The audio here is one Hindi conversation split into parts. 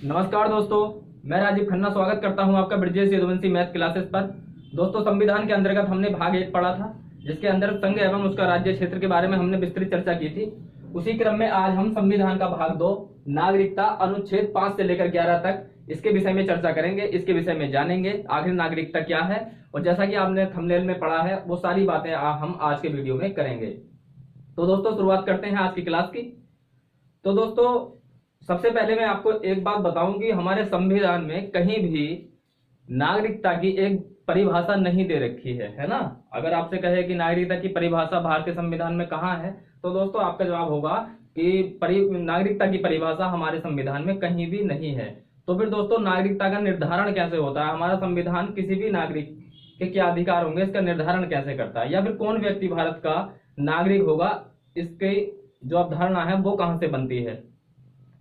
नमस्कार दोस्तों, मैं राजीव खन्ना स्वागत करता हूं आपका ब्रिजेश यदुवंशी मैथ क्लासेस पर। दोस्तों, संविधान के अंतर्गत हमने भाग 1 पढ़ा था, जिसके अंदर संघ एवं उसका राज्य क्षेत्र के बारे में हमने विस्तृत चर्चा की थी। उसी क्रम में आज हम संविधान का भाग 2 नागरिकता अनुच्छेद 5 से लेकर 11 तक इसके विषय में चर्चा करेंगे, इसके विषय में जानेंगे आखिर नागरिकता क्या है। और जैसा कि आपने थंबनेल में पढ़ा है, वो सारी बातें हम आज के वीडियो में करेंगे। तो दोस्तों, शुरुआत करते हैं आज की क्लास की। तो दोस्तों, सबसे पहले मैं आपको एक बात बताऊं कि हमारे संविधान में कहीं भी नागरिकता की एक परिभाषा नहीं दे रखी है ना। अगर आपसे कहे कि नागरिकता की परिभाषा भारतीय संविधान में कहाँ है, तो दोस्तों आपका जवाब होगा कि नागरिकता की परिभाषा हमारे संविधान में कहीं भी नहीं है। तो फिर दोस्तों, नागरिकता का निर्धारण कैसे होता है? हमारा संविधान किसी भी नागरिक के क्या अधिकार होंगे, इसका निर्धारण कैसे करता है? या फिर कौन व्यक्ति भारत का नागरिक होगा, इसकी जो अवधारणा है वो कहां से बनती है?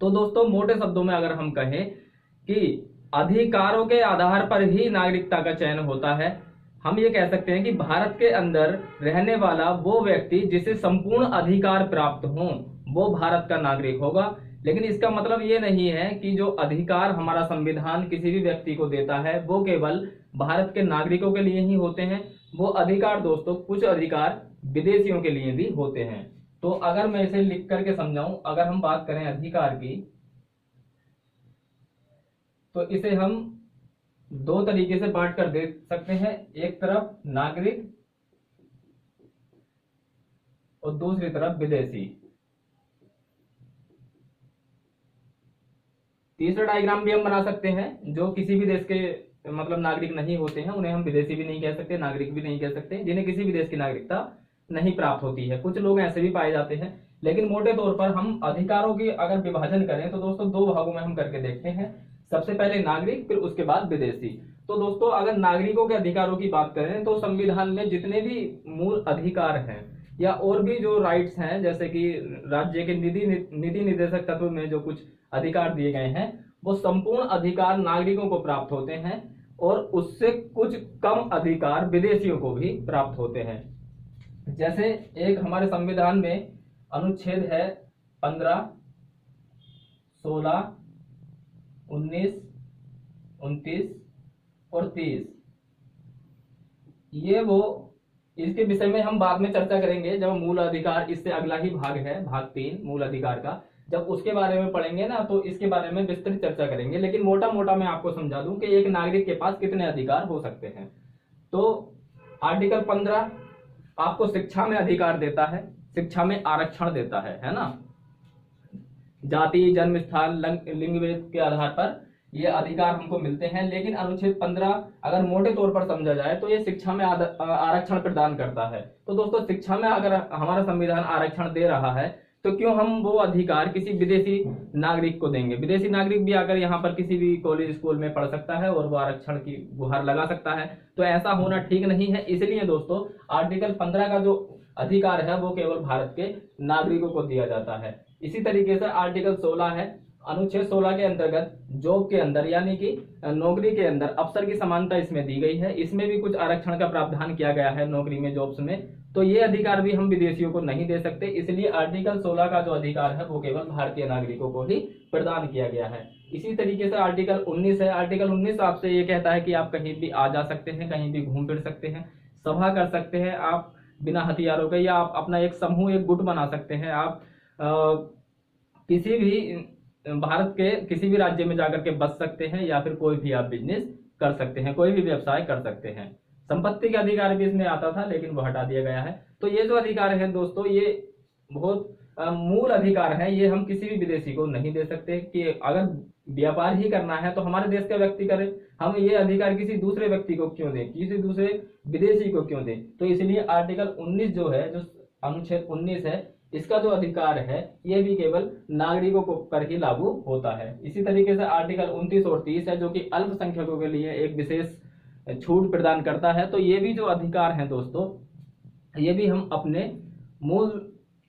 तो दोस्तों, मोटे शब्दों में अगर हम कहें कि अधिकारों के आधार पर ही नागरिकता का चयन होता है। हम ये कह सकते हैं कि भारत के अंदर रहने वाला वो व्यक्ति जिसे संपूर्ण अधिकार प्राप्त हों, वो भारत का नागरिक होगा। लेकिन इसका मतलब ये नहीं है कि जो अधिकार हमारा संविधान किसी भी व्यक्ति को देता है वो केवल भारत के नागरिकों के लिए ही होते हैं। वो अधिकार दोस्तों, कुछ अधिकार विदेशियों के लिए भी होते हैं। तो अगर मैं इसे लिख करके समझाऊं, अगर हम बात करें अधिकार की, तो इसे हम दो तरीके से बांट कर देख सकते हैं। एक तरफ नागरिक और दूसरी तरफ विदेशी। तीसरा डायग्राम भी हम बना सकते हैं। जो किसी भी देश के मतलब नागरिक नहीं होते हैं, उन्हें हम विदेशी भी नहीं कह सकते, नागरिक भी नहीं कह सकते, जिन्हें किसी भी देश की नागरिकता नहीं प्राप्त होती है। कुछ लोग ऐसे भी पाए जाते हैं। लेकिन मोटे तौर पर हम अधिकारों की अगर विभाजन करें तो दोस्तों दो भागों में हम करके देखते हैं। सबसे पहले नागरिक, फिर उसके बाद विदेशी। तो दोस्तों, अगर नागरिकों के अधिकारों की बात करें तो संविधान में जितने भी मूल अधिकार हैं या और भी जो राइट्स हैं, जैसे कि राज्य के नीति निर्देशक तत्व में जो कुछ अधिकार दिए गए हैं, वो संपूर्ण अधिकार नागरिकों को प्राप्त होते हैं और उससे कुछ कम अधिकार विदेशियों को भी प्राप्त होते हैं। जैसे एक हमारे संविधान में अनुच्छेद है 15, 16, 19, 29 और 30। ये वो इसके विषय में हम बाद में चर्चा करेंगे जब मूल अधिकार, इससे अगला ही भाग है भाग 3 मूल अधिकार का। जब उसके बारे में पढ़ेंगे ना, तो इसके बारे में विस्तृत चर्चा करेंगे। लेकिन मोटा मोटा मैं आपको समझा दूं कि एक नागरिक के पास कितने अधिकार हो सकते हैं। तो आर्टिकल 15 आपको शिक्षा में अधिकार देता है, शिक्षा में आरक्षण देता है ना। जाति, जन्म स्थान, लिंग भेद के आधार पर ये अधिकार हमको मिलते हैं। लेकिन अनुच्छेद 15 अगर मोटे तौर पर समझा जाए तो ये शिक्षा में आरक्षण प्रदान करता है। तो दोस्तों, शिक्षा में अगर हमारा संविधान आरक्षण दे रहा है तो क्यों हम वो अधिकार किसी विदेशी नागरिक को देंगे? विदेशी नागरिक भी आकर यहाँ पर किसी भी कॉलेज स्कूल में पढ़ सकता है और वो आरक्षण की गुहार लगा सकता है। तो ऐसा होना ठीक नहीं है। इसलिए दोस्तों, आर्टिकल 15 का जो अधिकार है वो केवल भारत के नागरिकों को दिया जाता है। इसी तरीके से आर्टिकल 16 है, अनुच्छेद 16 के अंतर्गत जॉब के अंदर यानी कि नौकरी के अंदर अवसर की समानता इसमें दी गई है। इसमें भी कुछ आरक्षण का प्रावधान किया गया है नौकरी में, जॉब्स में। तो ये अधिकार भी हम विदेशियों को नहीं दे सकते। इसलिए आर्टिकल 16 का जो अधिकार है वो केवल भारतीय नागरिकों को ही प्रदान किया गया है। इसी तरीके से आर्टिकल 19 है। आर्टिकल 19 आपसे ये कहता है कि आप कहीं भी आ जा सकते हैं, कहीं भी घूम फिर सकते हैं, सभा कर सकते हैं आप बिना हथियारों के, या आप अपना एक समूह, एक गुट बना सकते हैं। आप किसी भी भारत के किसी भी राज्य में जाकर के बस सकते हैं, या फिर कोई भी आप बिजनेस कर सकते हैं, कोई भी व्यवसाय कर सकते हैं। संपत्ति का अधिकार भी इसमें आता था, लेकिन वो हटा दिया गया है। तो ये जो अधिकार है दोस्तों, ये बहुत मूल अधिकार है। ये हम किसी भी विदेशी को नहीं दे सकते कि अगर व्यापार ही करना है तो हमारे देश का व्यक्ति करे। हम ये अधिकार किसी दूसरे व्यक्ति को क्यों दें, किसी दूसरे विदेशी को क्यों दें? तो इसलिए आर्टिकल 19 जो है, जो अनुच्छेद 19 है, इसका जो अधिकार है ये भी केवल नागरिकों को पर ही लागू होता है। इसी तरीके से आर्टिकल 29 और 30 है, जो कि अल्पसंख्यकों के लिए एक विशेष छूट प्रदान करता है। तो ये भी जो अधिकार हैं दोस्तों, ये भी हम अपने मूल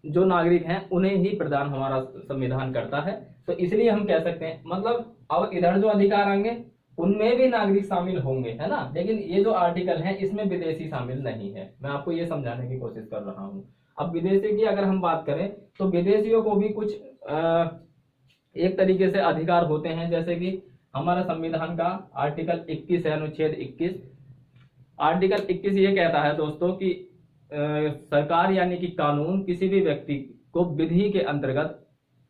जो नागरिक हैं उन्हें ही प्रदान हमारा संविधान करता है। तो इसलिए हम कह सकते हैं, मतलब अब इधर जो अधिकार आएंगे उनमें भी नागरिक शामिल होंगे, है ना। लेकिन ये जो आर्टिकल है इसमें विदेशी शामिल नहीं है। मैं आपको ये समझाने की कोशिश कर रहा हूं। अब विदेशी की अगर हम बात करें तो विदेशियों को भी कुछ एक तरीके से अधिकार होते हैं, जैसे कि हमारा संविधान का आर्टिकल 21 है, अनुच्छेद 21। आर्टिकल 21 ये कहता है दोस्तों कि सरकार यानी कि कानून किसी भी व्यक्ति को विधि के अंतर्गत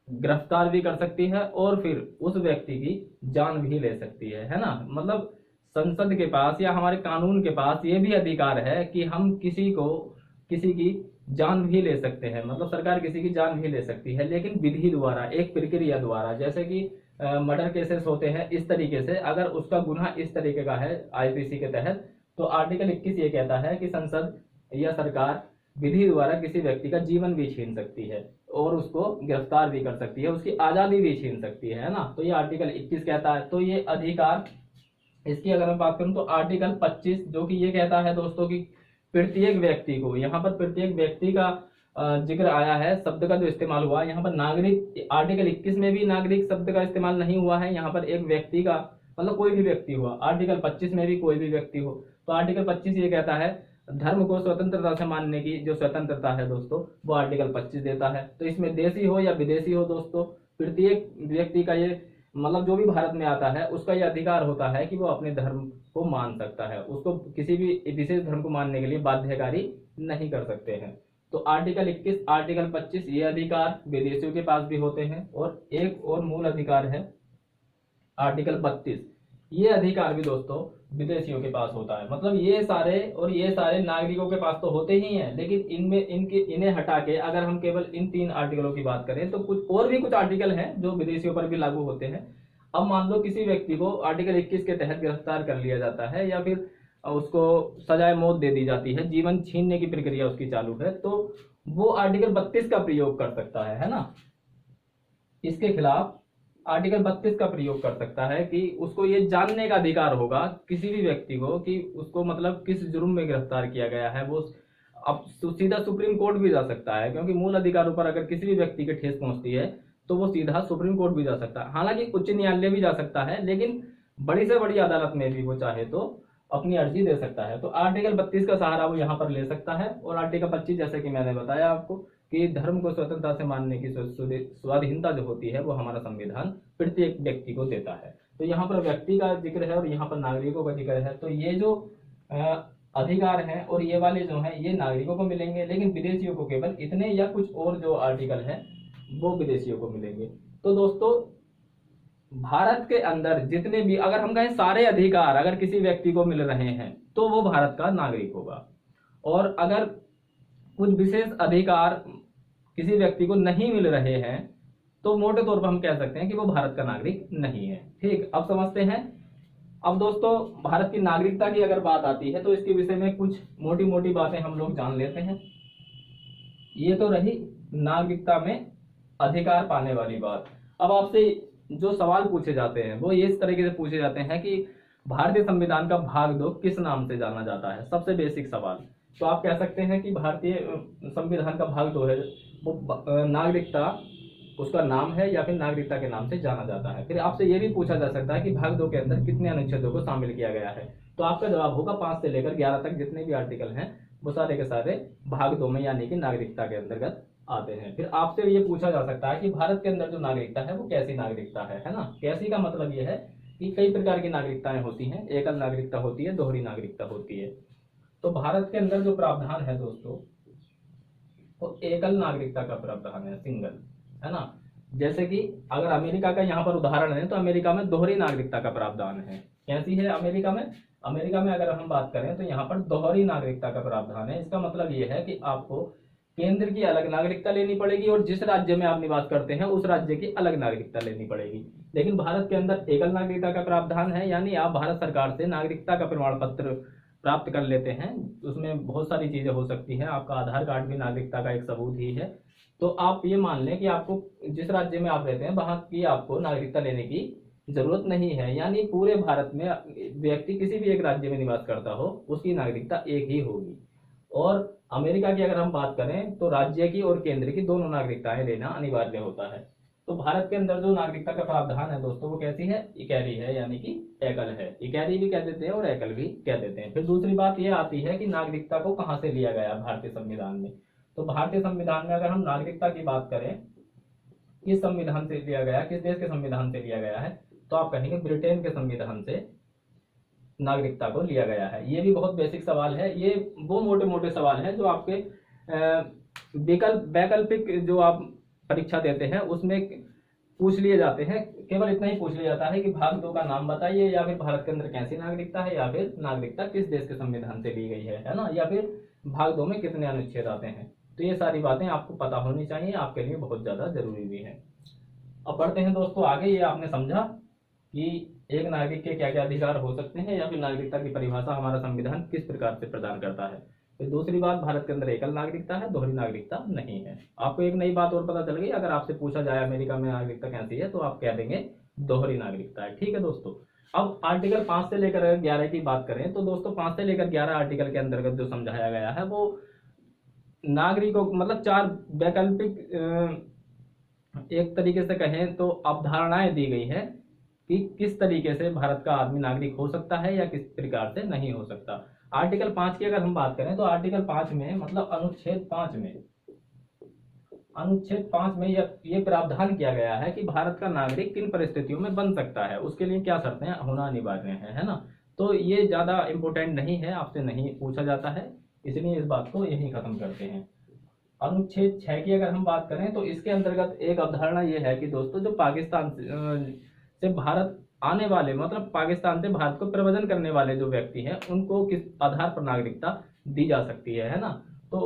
गिरफ्तार भी कर सकती है और फिर उस व्यक्ति की जान भी ले सकती है ना। मतलब संसद के पास या हमारे कानून के पास ये भी अधिकार है कि हम किसी की जान भी ले सकते हैं, मतलब सरकार किसी की जान भी ले सकती है, लेकिन विधि द्वारा, एक प्रक्रिया द्वारा। जैसे कि मर्डर केसेस होते हैं, इस तरीके से अगर उसका गुनाह इस तरीके का है आईपीसी के तहत, तो आर्टिकल 21 ये कहता है कि संसद या सरकार विधि द्वारा किसी व्यक्ति का जीवन भी छीन सकती है और उसको गिरफ्तार भी कर सकती है, उसकी आजादी भी छीन सकती है ना। तो ये आर्टिकल 21 कहता है। तो ये अधिकार, इसकी अगर मैं बात करूं तो आर्टिकल 25 जो कि ये कहता है दोस्तों कि प्रत्येक व्यक्ति को, यहाँ पर प्रत्येक व्यक्ति का जिक्र आया है, शब्द का जो इस्तेमाल हुआ यहाँ पर नागरिक, आर्टिकल 21 में भी नागरिक शब्द का इस्तेमाल नहीं हुआ है, यहाँ पर एक व्यक्ति का मतलब कोई भी व्यक्ति हुआ। आर्टिकल 25 में भी कोई भी व्यक्ति हो। तो आर्टिकल 25 ये कहता है धर्म को स्वतंत्रता से मानने की जो स्वतंत्रता है दोस्तों, वो आर्टिकल 25 देता है। तो इसमें देशी हो या विदेशी हो दोस्तों, प्रत्येक व्यक्ति का ये मतलब जो भी भारत में आता है उसका ये अधिकार होता है कि वो अपने धर्म को मान सकता है, उसको किसी भी विशेष धर्म को मानने के लिए बाध्यकारी नहीं कर सकते हैं। तो आर्टिकल 21, आर्टिकल 25 ये अधिकार विदेशियों के पास भी होते हैं। और एक और मूल अधिकार है आर्टिकल 32, ये अधिकार भी दोस्तों विदेशियों के पास होता है। मतलब ये सारे नागरिकों के पास तो होते ही हैं, लेकिन इन्हें हटा के अगर हम केवल इन 3 आर्टिकलों की बात करें तो कुछ आर्टिकल हैं जो विदेशियों पर भी लागू होते हैं। अब मान लो किसी व्यक्ति को आर्टिकल 21 के तहत गिरफ्तार कर लिया जाता है या फिर उसको सजाए मौत दे दी जाती है, जीवन छीनने की प्रक्रिया उसकी चालू है, तो वो आर्टिकल 32 का प्रयोग कर सकता है ना। इसके खिलाफ आर्टिकल 32 का प्रयोग कर सकता है कि उसको ये जानने का अधिकार होगा किसी भी व्यक्ति को कि उसको मतलब किस जुर्म में गिरफ्तार किया गया है। वो अब सीधा सुप्रीम कोर्ट भी जा सकता है, क्योंकि मूल अधिकारों पर अगर किसी भी व्यक्ति की ठेस पहुंचती है तो वो सीधा सुप्रीम कोर्ट भी जा सकता है। हालांकि उच्च न्यायालय भी जा सकता है, लेकिन बड़ी से बड़ी अदालत में भी वो चाहे तो अपनी अर्जी दे सकता है। तो आर्टिकल 32 का सहारा वो यहाँ पर ले सकता है। और आर्टिकल 25 जैसे कि मैंने बताया आपको कि धर्म को स्वतंत्रता से मानने की स्वाधीनता जो होती है वो हमारा संविधान प्रत्येक व्यक्ति को देता है। तो यहाँ पर व्यक्ति का जिक्र है और यहाँ पर नागरिकों का जिक्र है। तो ये जो अधिकार हैं और ये वाले जो हैं ये नागरिकों को मिलेंगे, लेकिन विदेशियों को केवल इतने या कुछ और जो आर्टिकल हैं वो विदेशियों को मिलेंगे। तो दोस्तों भारत के अंदर जितने भी अगर हम कहें सारे अधिकार अगर किसी व्यक्ति को मिल रहे हैं तो वो भारत का नागरिक होगा। और अगर कुछ विशेष अधिकार किसी व्यक्ति को नहीं मिल रहे हैं तो मोटे तौर पर हम कह सकते हैं कि वो भारत का नागरिक नहीं है। ठीक, अब समझते हैं। अब दोस्तों भारत की नागरिकता की अगर बात आती है तो इसके विषय में कुछ मोटी मोटी बातें हम लोग जान लेते हैं। ये तो रही नागरिकता में अधिकार पाने वाली बात। अब आपसे जो सवाल पूछे जाते हैं वो इस तरीके से पूछे जाते हैं कि भारतीय संविधान का भाग 2 किस नाम से जाना जाता है। सबसे बेसिक सवाल। तो आप कह सकते हैं कि भारतीय संविधान का भाग 2 है वो नागरिकता उसका नाम है या फिर नागरिकता के नाम से जाना जाता है। फिर आपसे ये भी पूछा जा सकता है कि भाग 2 के अंदर कितने अनुच्छेदों को शामिल किया गया है। तो आपका जवाब होगा 5 से लेकर 11 तक जितने भी आर्टिकल हैं वो सारे के सारे भाग 2 में यानी कि नागरिकता के अंतर्गत आते हैं। फिर आपसे ये पूछा जा सकता है कि भारत के अंदर जो नागरिकता है वो कैसी नागरिकता है ना। कैसी का मतलब ये है कि कई प्रकार की नागरिकताएं होती हैं, एकल नागरिकता होती है, दोहरी नागरिकता होती है। तो भारत के अंदर जो प्रावधान है दोस्तों वो एकल नागरिकता का प्रावधान है, सिंगल, है ना। जैसे कि अगर अमेरिका का यहाँ पर उदाहरण है तो अमेरिका में दोहरी नागरिकता का प्रावधान है। कैसी है अमेरिका में अगर हम बात करें तो यहाँ पर दोहरी नागरिकता का प्रावधान है। इसका मतलब ये है कि आपको केंद्र की अलग नागरिकता लेनी पड़ेगी और जिस राज्य में आप निवास करते हैं उस राज्य की अलग नागरिकता लेनी पड़ेगी। लेकिन भारत के अंदर एकल नागरिकता का प्रावधान है, यानी आप भारत सरकार से नागरिकता का प्रमाण पत्र प्राप्त कर लेते हैं। उसमें बहुत सारी चीजें हो सकती हैं, आपका आधार कार्ड भी नागरिकता का एक सबूत ही है। तो आप ये मान लें कि आपको जिस राज्य में आप रहते हैं वहां की आपको नागरिकता लेने की जरूरत नहीं है, यानी पूरे भारत में व्यक्ति किसी भी एक राज्य में निवास करता हो उसकी नागरिकता एक ही होगी। और अमेरिका की अगर हम बात करें तो राज्य की और केंद्र की दोनों नागरिकताएं लेना अनिवार्य होता है। तो भारत के अंदर जो नागरिकता का प्रावधान है दोस्तों वो कैसी है, इकैरी है, यानी कि एकल है। इकैरी भी कह देते हैं और एकल भी कह देते हैं। फिर दूसरी बात यह आती है कि नागरिकता को कहां से लिया गया भारतीय संविधान में। तो भारतीय संविधान में अगर हम नागरिकता की बात करें किस संविधान से लिया गया, किस देश के संविधान से लिया गया है, तो आप कहेंगे ब्रिटेन के संविधान से नागरिकता को लिया गया है। ये भी बहुत बेसिक सवाल है, ये वो मोटे मोटे सवाल हैं जो आपके वैकल्पिक जो आप परीक्षा देते हैं उसमें पूछ लिए जाते हैं। केवल इतना ही पूछ लिया जाता है कि भाग 2 का नाम बताइए, या फिर भारत के अंदर कैसी नागरिकता है, या फिर नागरिकता किस देश के संविधान से ली गई है ना, या फिर भाग 2 में कितने अनुच्छेद आते हैं। तो ये सारी बातें आपको पता होनी चाहिए, आपके लिए बहुत ज्यादा जरूरी भी है। अब बढ़ते हैं दोस्तों आगे। ये आपने समझा कि एक नागरिक के क्या क्या अधिकार हो सकते हैं, या फिर नागरिकता की परिभाषा हमारा संविधान किस प्रकार से प्रदान करता है। फिर दूसरी बात, भारत के अंदर एकल नागरिकता है, दोहरी नागरिकता नहीं है। आपको एक नई बात और पता चल गई, अगर आपसे पूछा जाए अमेरिका में नागरिकता कैसी है, तो आप कह देंगे दोहरी नागरिकता है। ठीक है दोस्तों। अब आर्टिकल 5 से लेकर 11 की बात करें तो दोस्तों 5 से लेकर 11 आर्टिकल के अंतर्गत जो समझाया गया है वो नागरिकों मतलब 4 वैकल्पिक एक तरीके से कहें तो अवधारणाएं दी गई है कि किस तरीके से भारत का आदमी नागरिक हो सकता है या किस प्रकार से नहीं हो सकता। आर्टिकल 5 की अगर हम बात करें तो आर्टिकल 5 में मतलब अनुच्छेद 5 में ये प्रावधान किया गया है कि भारत का नागरिक किन परिस्थितियों में बन सकता है, उसके लिए क्या शर्तें होना अनिवार्य है ना। तो ये ज्यादा इंपोर्टेंट नहीं है, आपसे नहीं पूछा जाता है, इसलिए इस बात को यही खत्म करते हैं। अनुच्छेद 6 की अगर हम बात करें तो इसके अंतर्गत एक अवधारणा ये है कि दोस्तों जो पाकिस्तान से भारत आने वाले मतलब पाकिस्तान से भारत को प्रव्रजन करने वाले जो व्यक्ति हैं उनको किस आधार पर नागरिकता दी जा सकती है ना। तो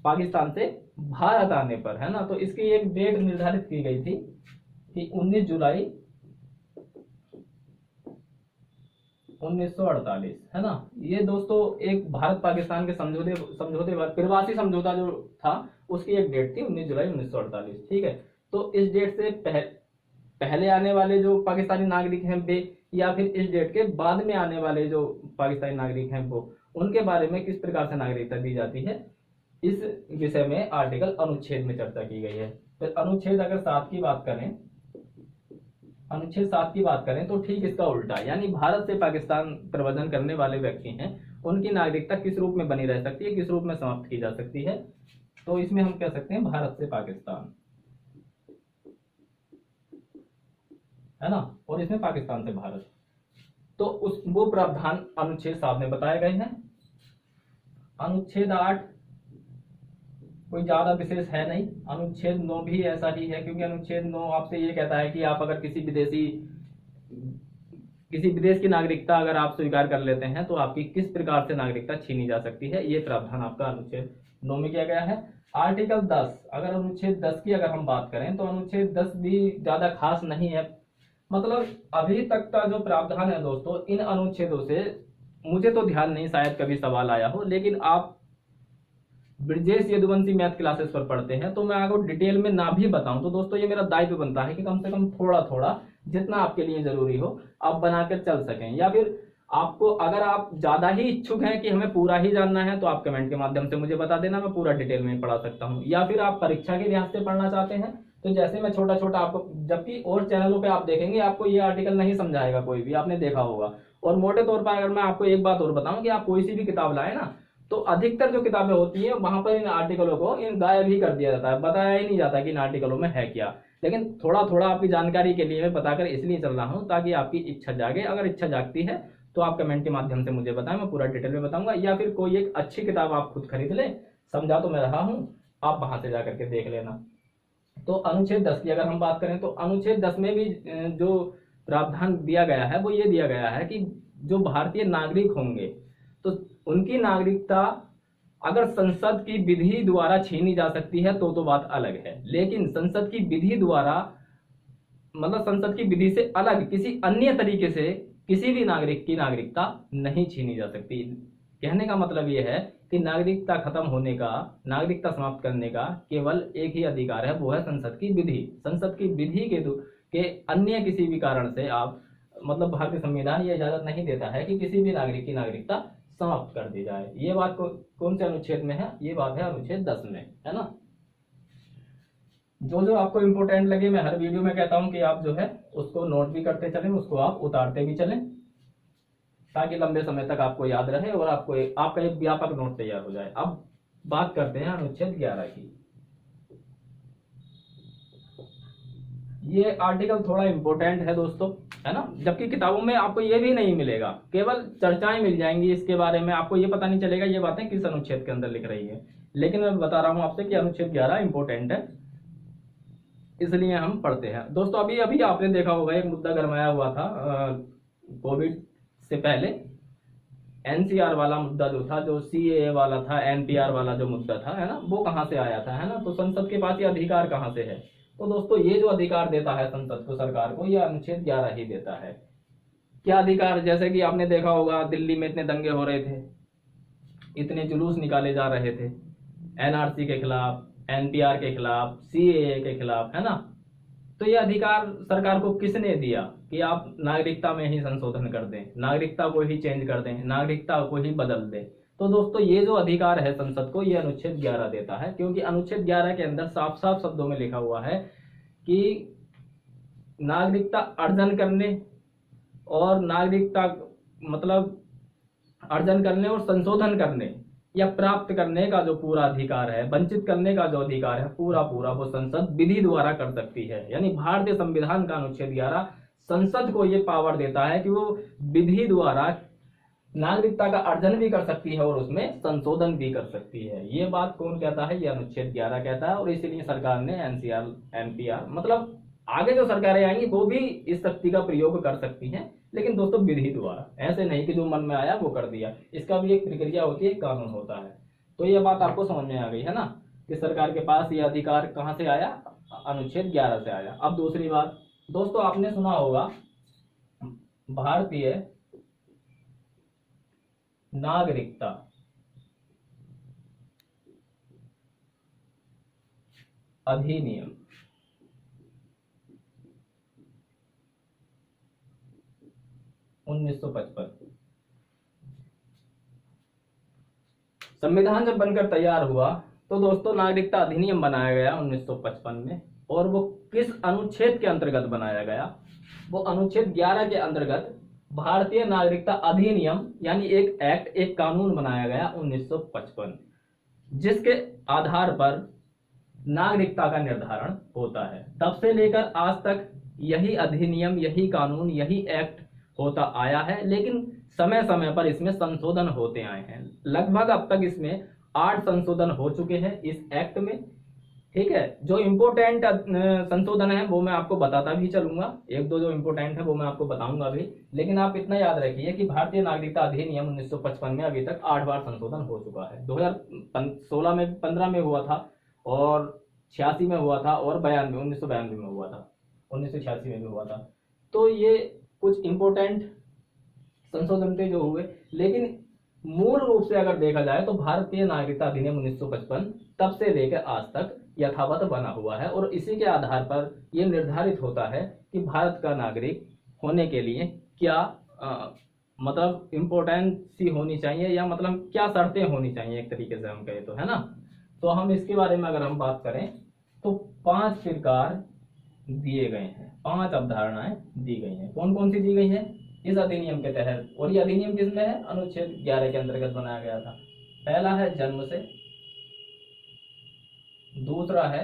पाकिस्तान से भारत आने पर, है ना। तो इसकी एक डेट निर्धारित की गई थी कि 19 जुलाई 1948, है ना। ये दोस्तों एक भारत पाकिस्तान के समझौते प्रवासी समझौता जो था उसकी एक डेट थी 19 जुलाई 1948। ठीक है। तो इस डेट से पहले आने वाले जो पाकिस्तानी नागरिक हैं वे, या फिर इस डेट के बाद में आने वाले जो पाकिस्तानी नागरिक हैं वो, उनके बारे में किस प्रकार से नागरिकता दी जाती है, इस विषय में आर्टिकल अनुच्छेद में चर्चा की गई है। फिर अनुच्छेद अगर 7 की बात करें, अनुच्छेद 7 की बात करें तो ठीक इसका उल्टा, यानी भारत से पाकिस्तान प्रव्रजन करने वाले व्यक्ति हैं उनकी नागरिकता किस रूप में बनी रह सकती है, किस रूप में समाप्त की जा सकती है। तो इसमें हम कह सकते हैं भारत से पाकिस्तान, है ना, और इसमें पाकिस्तान से भारत। तो उस वो प्रावधान अनुच्छेद 7 में बताए गए हैं। अनुच्छेद 8 कोई ज्यादा विशेष है नहीं। अनुच्छेद 9 भी ऐसा ही है, क्योंकि अनुच्छेद 9 आपसे ये कहता है कि आप अगर किसी विदेश की नागरिकता अगर आप स्वीकार कर लेते हैं तो आपकी किस प्रकार से नागरिकता छीनी जा सकती है, ये प्रावधान आपका अनुच्छेद 9 में किया गया है। आर्टिकल 10, अगर अनुच्छेद 10 की अगर हम बात करें तो अनुच्छेद 10 भी ज्यादा खास नहीं है। मतलब अभी तक का जो प्रावधान है दोस्तों, इन अनुच्छेदों से मुझे तो ध्यान नहीं, शायद कभी सवाल आया हो, लेकिन आप ब्रजेश यदुवंशी मैथ क्लासेस पर पढ़ते हैं तो मैं आपको डिटेल में ना भी बताऊं तो दोस्तों ये मेरा दायित्व बनता है कि कम से कम थोड़ा थोड़ा जितना आपके लिए जरूरी हो आप बनाकर चल सकें। या फिर आपको अगर आप ज्यादा ही इच्छुक हैं कि हमें पूरा ही जानना है तो आप कमेंट के माध्यम से मुझे बता देना, मैं पूरा डिटेल में पढ़ा सकता हूँ। या फिर आप परीक्षा के लिहाज से पढ़ना चाहते हैं तो जैसे मैं छोटा छोटा आपको, जबकि और चैनलों पे आप देखेंगे आपको ये आर्टिकल नहीं समझाएगा कोई भी, आपने देखा होगा। और मोटे तौर पर अगर मैं आपको एक बात और बताऊं कि आप कोई सी भी किताब लाए ना तो अधिकतर जो किताबें होती है वहां पर इन आर्टिकलों को गायब ही कर दिया जाता है, बताया ही नहीं जाता कि इन आर्टिकलों में है क्या। लेकिन थोड़ा थोड़ा आपकी जानकारी के लिए मैं बताकर इसलिए चल रहा हूँ ताकि आपकी इच्छा जागे। अगर इच्छा जागती है तो आप कमेंट के माध्यम से मुझे बताएं, मैं पूरा डिटेल में बताऊंगा। या फिर कोई एक अच्छी किताब आप खुद खरीद लें, समझा तो मैं रहा हूँ, आप वहां से जाकर के देख लेना। तो अनुच्छेद 10 की अगर हम बात करें तो अनुच्छेद 10 में भी जो प्रावधान दिया गया है वो ये दिया गया है कि जो भारतीय नागरिक होंगे तो उनकी नागरिकता अगर संसद की विधि द्वारा छीनी जा सकती है तो बात अलग है, लेकिन संसद की विधि द्वारा मतलब संसद की विधि से अलग किसी अन्य तरीके से किसी भी नागरिक की नागरिकता नहीं छीनी जा सकती। कहने का मतलब यह है कि नागरिकता खत्म होने का, नागरिकता समाप्त करने का केवल एक ही अधिकार है, वो है संसद की विधि। संसद की विधि के अन्य किसी भी कारण से आप मतलब भारतीय संविधान ये इजाजत नहीं देता है कि किसी भी नागरिक की नागरिकता समाप्त कर दी जाए। ये बात कौन से अनुच्छेद में है, ये बात है अनुच्छेद 10 में, है ना। जो जो आपको इंपोर्टेंट लगे मैं हर वीडियो में कहता हूं कि आप जो है उसको नोट भी करते चलें, उसको आप उतारते भी चलें, ताकि लंबे समय तक आपको याद रहे और आपका एक व्यापक नोट तैयार हो जाए। अब बात करते हैं अनुच्छेद 11 की। ये आर्टिकल थोड़ा इम्पोर्टेंट है दोस्तों, है ना, जबकि किताबों में आपको ये भी नहीं मिलेगा, केवल चर्चाएं मिल जाएंगी इसके बारे में, आपको ये पता नहीं चलेगा ये बातें किस अनुच्छेद के अंदर लिख रही है। लेकिन मैं बता रहा हूं आपसे कि अनुच्छेद 11 इंपॉर्टेंट है, इसलिए हम पढ़ते हैं दोस्तों। अभी अभी आपने देखा होगा एक मुद्दा गरमाया हुआ था कोविड से पहले, एनसीआर वाला मुद्दा जो था, जो सीएए वाला था, एनपीआर वाला जो मुद्दा था, है ना, वो कहां से आया था, है ना। तो संसद के पास ये अधिकार कहां से है? तो दोस्तों ये जो अधिकार देता है संसद को, सरकार को, यह अनुच्छेद 11 ही देता है। क्या अधिकार? जैसे कि आपने देखा होगा दिल्ली में इतने दंगे हो रहे थे, इतने जुलूस निकाले जा रहे थे एनआरसी के खिलाफ, एनपीआर के खिलाफ, सीएए के खिलाफ, है ना। तो ये अधिकार सरकार को किसने दिया कि आप नागरिकता में ही संशोधन कर दें, नागरिकता को ही चेंज कर दें, नागरिकता को ही बदल दें? तो दोस्तों ये जो अधिकार है संसद को, ये अनुच्छेद 11 देता है, क्योंकि अनुच्छेद 11 के अंदर साफ साफ शब्दों में लिखा हुआ है कि नागरिकता अर्जन करने और नागरिकता मतलब अर्जन करने और संशोधन करने या प्राप्त करने का जो पूरा अधिकार है, वंचित करने का जो अधिकार है, पूरा पूरा वो संसद विधि द्वारा कर सकती है। यानी भारतीय संविधान का अनुच्छेद 11 संसद को ये पावर देता है कि वो विधि द्वारा नागरिकता का अर्जन भी कर सकती है और उसमें संशोधन भी कर सकती है। ये बात कौन कहता है? ये अनुच्छेद 11 कहता है। और इसीलिए सरकार ने एनसीआर, एनपीआर, मतलब आगे जो सरकारें आएंगी वो भी इस शक्ति का प्रयोग कर सकती हैं, लेकिन दोस्तों विधि द्वारा, ऐसे नहीं कि जो मन में आया वो कर दिया। इसका भी एक प्रक्रिया होती है, एक कानून होता है। तो ये बात आपको समझ में आ गई है ना, कि सरकार के पास ये अधिकार कहां से आया? अनुच्छेद 11 से आया। अब दूसरी बात दोस्तों, आपने सुना होगा भारतीय नागरिकता अधिनियम 1955। संविधान जब बनकर तैयार हुआ तो दोस्तों नागरिकता अधिनियम बनाया गया 1955 में, और वो किस अनुच्छेद के अंतर्गत बनाया गया? वो अनुच्छेद 11 के अंतर्गत भारतीय नागरिकता अधिनियम, यानी एक एक्ट, एक कानून बनाया गया 1955, जिसके आधार पर नागरिकता का निर्धारण होता है। तब से लेकर आज तक यही अधिनियम, यही कानून, यही एक्ट होता आया है, लेकिन समय समय पर इसमें संशोधन होते आए हैं। लगभग अब तक इसमें 8 संशोधन हो चुके हैं इस एक्ट में, ठीक है। जो इम्पोर्टेंट संशोधन है वो मैं आपको बताता भी चलूंगा, एक दो जो इम्पोर्टेंट है वो मैं आपको बताऊंगा भी। लेकिन आप इतना याद रखिए कि भारतीय नागरिकता अधिनियम 1955 में अभी तक 8 बार संशोधन हो चुका है। 2016 में, 15 में हुआ था, और 86 में हुआ था, और 1992 में हुआ था, 1986 में भी हुआ था। तो ये कुछ इम्पोर्टेंट संशोधन थे जो हुए, लेकिन मूल रूप से अगर देखा जाए तो भारतीय नागरिकता अधिनियम 1955 तब से लेकर आज तक यथावत बना हुआ है। और इसी के आधार पर यह निर्धारित होता है कि भारत का नागरिक होने के लिए क्या मतलब इम्पोर्टेंसी होनी चाहिए, या मतलब क्या शर्तें होनी चाहिए, एक तरीके से हम कहें तो, है ना। तो हम इसके बारे में अगर हम बात करें तो 5 प्रकार दिए गए हैं, 5 अवधारणाएं दी गई हैं। कौन कौन सी दी गई है इस अधिनियम के तहत? और ये अधिनियम किसमें है? अनुच्छेद 11 के अंतर्गत बनाया गया था। पहला है जन्म से, दूसरा है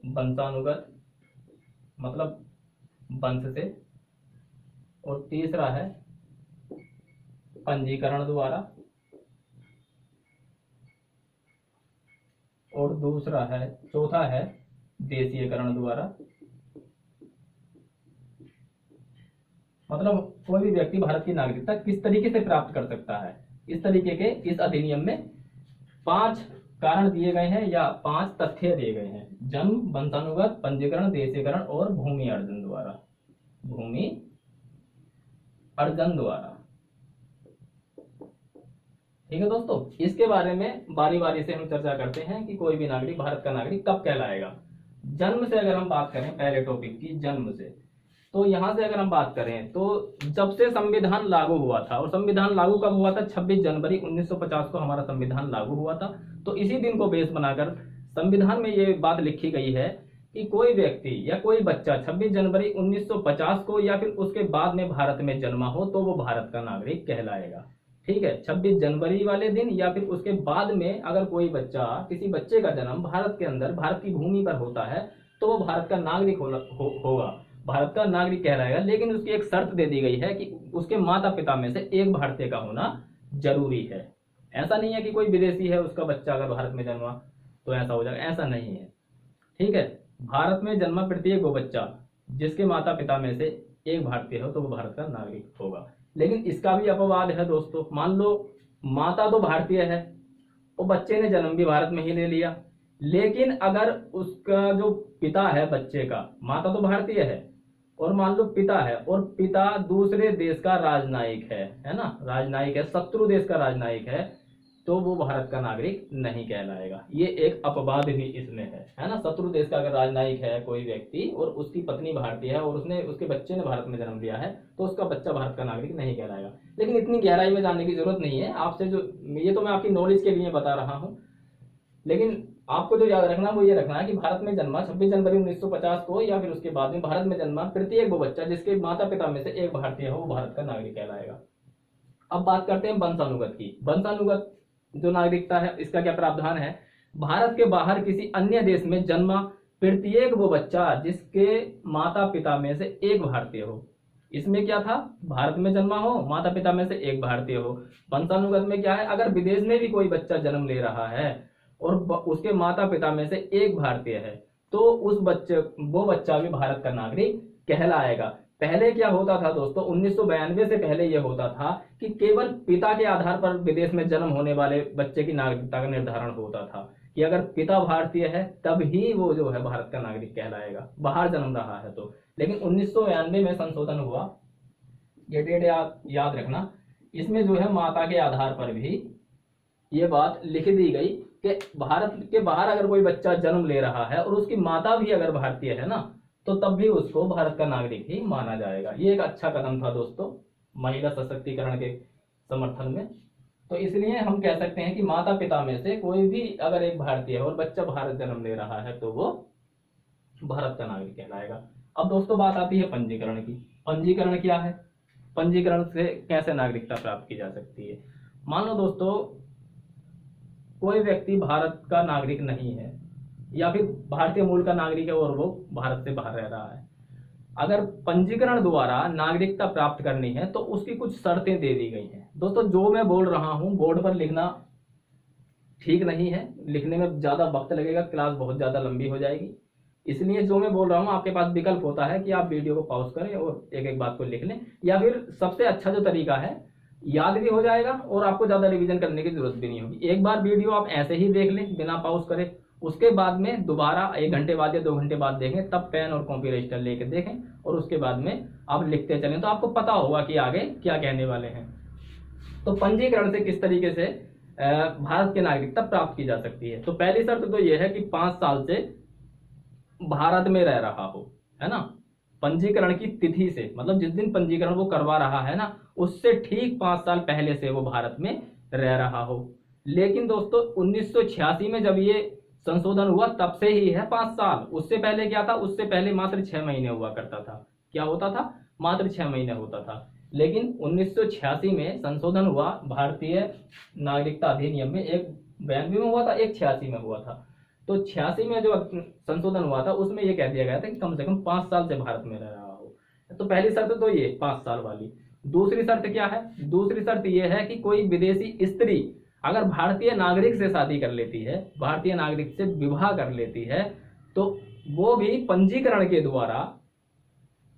वंशानुगत, मतलब वंश से, और तीसरा है पंजीकरण द्वारा, और दूसरा है, चौथा है देशीयकरण द्वारा। मतलब कोई भी व्यक्ति भारत की नागरिकता किस तरीके से प्राप्त कर सकता है, इस तरीके के इस अधिनियम में 5 कारण दिए गए हैं, या 5 तथ्य दिए गए हैं। जन्म, वंशानुगत, पंजीकरण, देशीयकरण और भूमि अर्जन द्वारा। भूमि अर्जन द्वारा, ठीक है दोस्तों। इसके बारे में बारी बारी से हम चर्चा करते हैं कि कोई भी नागरिक भारत का नागरिक कब कहलाएगा। जन्म से अगर हम बात करें, पहले टॉपिक की जन्म से, तो यहां से अगर हम बात करें तो जब से संविधान लागू हुआ था, और संविधान लागू कब हुआ था? 26 जनवरी 1950 को हमारा संविधान लागू हुआ था। तो इसी दिन को बेस बनाकर संविधान में ये बात लिखी गई है कि कोई व्यक्ति या कोई बच्चा 26 जनवरी 1950 को या फिर उसके बाद में भारत में जन्मा हो तो वो भारत का नागरिक कहलाएगा, ठीक है। 26 जनवरी वाले दिन या फिर उसके बाद में अगर कोई बच्चा, किसी बच्चे का जन्म भारत के अंदर, भारत की भूमि पर होता है, तो वो भारत का नागरिक होगा, भारत का नागरिक कहलाएगा। लेकिन उसकी एक शर्त दे दी गई है कि उसके माता पिता में से एक भारतीय का होना जरूरी है। ऐसा नहीं है कि कोई विदेशी है उसका बच्चा अगर भारत में जन्मा तो ऐसा हो जाएगा, ऐसा नहीं है। ठीक है, भारत में जन्मा प्रत्येक वो बच्चा जिसके माता पिता में से एक भारतीय हो तो वो भारत का नागरिक होगा। लेकिन इसका भी अपवाद है दोस्तों। मान लो माता तो भारतीय है और बच्चे ने जन्म भी भारत में ही ले लिया, लेकिन अगर उसका जो पिता है बच्चे का, माता तो भारतीय है और मान लो पिता है और पिता दूसरे देश का राजनयिक है ना, राजनयिक है, शत्रु देश का राजनयिक है, तो वो भारत का नागरिक नहीं कहलाएगा। ये एक अपवाद भी इसमें है ना। शत्रु देश का अगर राजनयिक है कोई व्यक्ति और उसकी पत्नी भारतीय है और उसके बच्चे ने भारत में जन्म लिया है तो उसका बच्चा भारत का नागरिक नहीं कहलाएगा। लेकिन इतनी गहराई में जानने की जरूरत नहीं है आपसे, जो ये तो मैं आपकी नॉलेज के लिए बता रहा हूँ। लेकिन आपको जो याद रखना वो ये रखना है कि भारत में जन्मा 26 जनवरी 1950 को या फिर उसके बाद में भारत में जन्मा प्रत्येक वो बच्चा जिसके माता पिता में से एक भारतीय हो वो भारत का नागरिक कहलाएगा। अब बात करते हैं वंशानुगत की। वंशानुगत जो नागरिकता है इसका क्या प्रावधान है। भारत के बाहर किसी अन्य देश में जन्मा प्रत्येक वो बच्चा जिसके माता पिता में से एक भारतीय हो। इसमें क्या था, भारत में जन्मा हो, माता पिता में से एक भारतीय हो। वंशानुगत में क्या है, अगर विदेश में भी कोई बच्चा जन्म ले रहा है और उसके माता पिता में से एक भारतीय है तो वो बच्चा भी भारत का नागरिक कहलाएगा। पहले क्या होता था दोस्तों, 1992 से पहले यह होता था कि केवल पिता के आधार पर विदेश में जन्म होने वाले बच्चे की नागरिकता का निर्धारण होता था कि अगर पिता भारतीय है तब ही वो जो है भारत का नागरिक कहलाएगा, बाहर जन्म रहा है तो। लेकिन 1992 में संशोधन हुआ, ये डेट याद रखना। इसमें जो है माता के आधार पर भी ये बात लिख दी गई कि भारत के बाहर अगर कोई बच्चा जन्म ले रहा है और उसकी माता भी अगर भारतीय है ना तो तब भी उसको भारत का नागरिक ही माना जाएगा। ये एक अच्छा कदम था दोस्तों महिला सशक्तिकरण के समर्थन में। तो इसलिए हम कह सकते हैं कि माता पिता में से कोई भी अगर एक भारतीय है और बच्चा भारत जन्म ले रहा है तो वो भारत का नागरिक कहलाएगा। अब दोस्तों बात आती है पंजीकरण की। पंजीकरण क्या है, पंजीकरण से कैसे नागरिकता प्राप्त की जा सकती है। मान लो दोस्तों कोई व्यक्ति भारत का नागरिक नहीं है या फिर भारतीय मूल का नागरिक है और वो भारत से बाहर रह रहा है, अगर पंजीकरण द्वारा नागरिकता प्राप्त करनी है तो उसकी कुछ शर्तें दे दी गई हैं। दोस्तों जो मैं बोल रहा हूं बोर्ड पर लिखना ठीक नहीं है, लिखने में ज्यादा वक्त लगेगा, क्लास बहुत ज्यादा लंबी हो जाएगी। इसलिए जो मैं बोल रहा हूं आपके पास विकल्प होता है कि आप वीडियो को पॉज करें और एक एक बात को लिख लें, या फिर सबसे अच्छा जो तरीका है याद भी हो जाएगा और आपको ज्यादा रिवीजन करने की जरूरत भी नहीं होगी। एक बार वीडियो आप ऐसे ही देख लें बिना पॉज करे, उसके बाद में दोबारा 1 घंटे बाद या 2 घंटे बाद देखें, तब पेन और कॉपी रजिस्टर लेके देखें और उसके बाद में आप लिखते चलें तो आपको पता होगा कि आगे क्या कहने वाले हैं। तो पंजीकरण से किस तरीके से भारत की नागरिकता प्राप्त की जा सकती है। तो पहली शर्त तो यह है कि 5 साल से भारत में रह रहा हो, है ना। पंजीकरण की तिथि से, मतलब जिस दिन पंजीकरण वो करवा रहा है ना उससे ठीक 5 साल पहले से वो भारत में रह रहा हो। लेकिन दोस्तों 1986 में जब ये संशोधन हुआ तब से ही है 5 साल। उससे पहले क्या था, उससे पहले मात्र 6 महीने हुआ करता था। क्या होता था, मात्र 6 महीने होता था। लेकिन 1986 में संशोधन हुआ भारतीय नागरिकता अधिनियम में, एक 92 में हुआ था, एक 86 में हुआ था। तो 86 में जो संशोधन हुआ था उसमें यह कह दिया गया था कि कम से कम 5 साल से भारत में रह रहा हो। तो पहली शर्त तो ये 5 साल वाली। दूसरी शर्त क्या है, दूसरी शर्त यह है कि कोई विदेशी स्त्री अगर भारतीय नागरिक से शादी कर लेती है, भारतीय नागरिक से विवाह कर लेती है, तो वो भी पंजीकरण के द्वारा